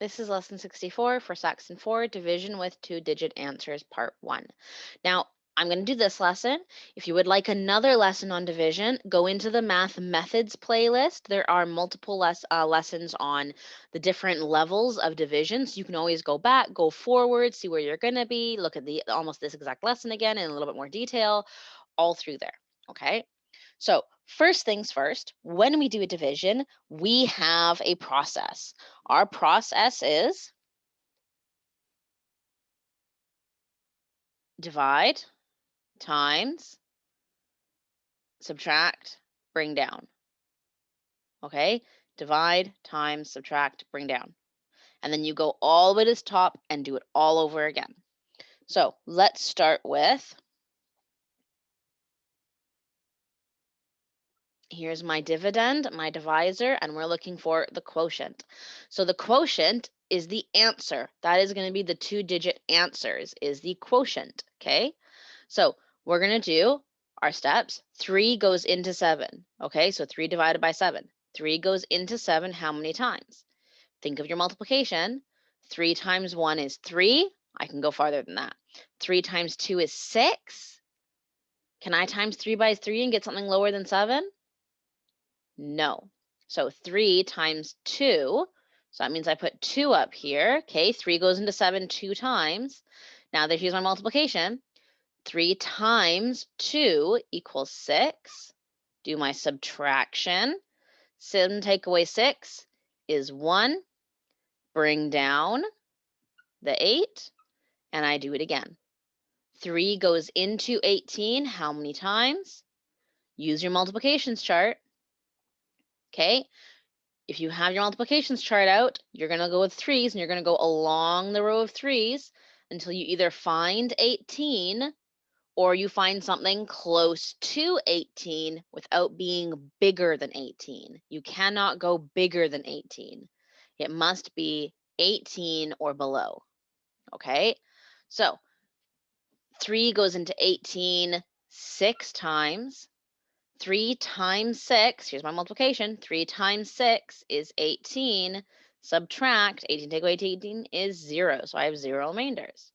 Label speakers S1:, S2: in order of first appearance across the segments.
S1: This is lesson 64 for Saxon 4, division with two-digit answers, part 1. Now, I'm going to do this lesson. If you would like another lesson on division, go into the math methods playlist. There are multiple lessons on the different levels of division. So you can always go back, go forward, see where you're going to be, look at the almost this exact lesson again in a little bit more detail, all through there. Okay. So first things first, when we do a division, we have a process. Our process is divide, times, subtract, bring down. Okay? Divide, times, subtract, bring down. And then you go all the way to the top and do it all over again. So let's start with, here's my dividend, my divisor, and we're looking for the quotient. So the quotient is the answer. That is going to be the two-digit answers, is the quotient, okay? So we're going to do our steps. 3 goes into 7, okay? So 3 divided by 7. 3 goes into 7 how many times? Think of your multiplication. 3 times 1 is 3. I can go farther than that. 3 times 2 is 6. Can I times 3 by 3 and get something lower than 7? No. So 3 times 2, so that means I put 2 up here. Okay, 3 goes into 7 2 times. Now here's my multiplication. 3 times 2 equals 6. Do my subtraction. 7 take away 6 is 1. Bring down the 8, and I do it again. 3 goes into 18 how many times? Use your multiplications chart. Okay, if you have your multiplications chart out, you're going to go with 3s, and you're going to go along the row of 3s until you either find 18 or you find something close to 18 without being bigger than 18. You cannot go bigger than 18. It must be 18 or below, okay? So 3 goes into 18 6 times. 3 times 6, here's my multiplication, 3 times 6 is 18. Subtract, 18 take away 18 is 0, so I have 0 remainders.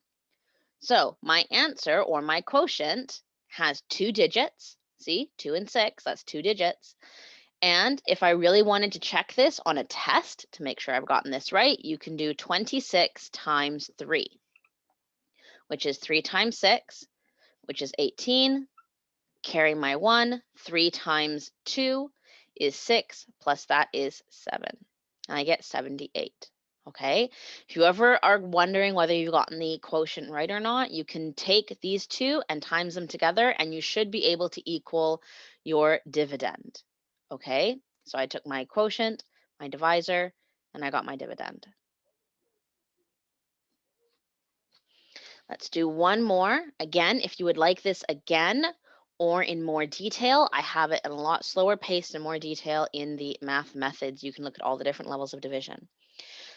S1: So my answer, or my quotient, has 2 digits. See, 2 and 6, that's 2 digits. And if I really wanted to check this on a test to make sure I've gotten this right, you can do 26 times 3, which is 3 times 6, which is 18. Carry my 1, 3 times 2 is 6, plus that is 7. And I get 78. Okay, if you ever are wondering whether you've gotten the quotient right or not, you can take these two and times them together, and you should be able to equal your dividend. Okay, so I took my quotient, my divisor, and I got my dividend. Let's do one more. Again, if you would like this again or in more detail, I have it in a lot slower pace and more detail in the math methods. You can look at all the different levels of division.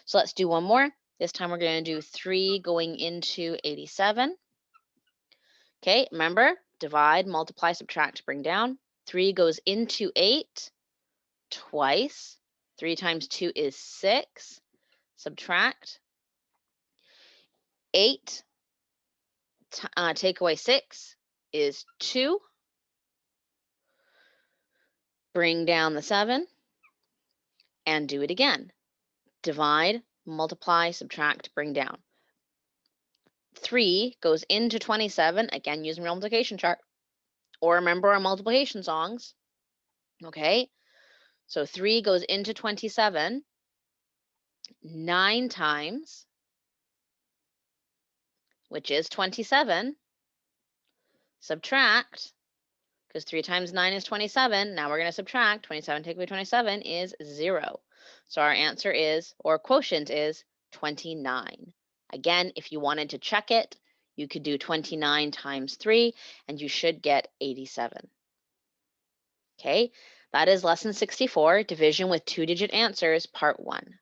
S1: So let's do one more. This time we're going to do 3 going into 87. Okay, remember, divide, multiply, subtract, bring down. 3 goes into 8 twice. 3 times 2 is 6. Subtract. 8 take away 6 is 2. Bring down the 7 and do it again. Divide, multiply, subtract, bring down. 3 goes into 27, again using your multiplication chart, or remember our multiplication songs. Okay, so 3 goes into 27 9 times, which is 27. Subtract, because 3 times 9 is 27. Now we're going to subtract. 27 take away 27 is 0. So our answer is, or quotient is, 29. Again, if you wanted to check it, you could do 29 times 3, and you should get 87. Okay, that is lesson 64, division with two-digit answers, part 1.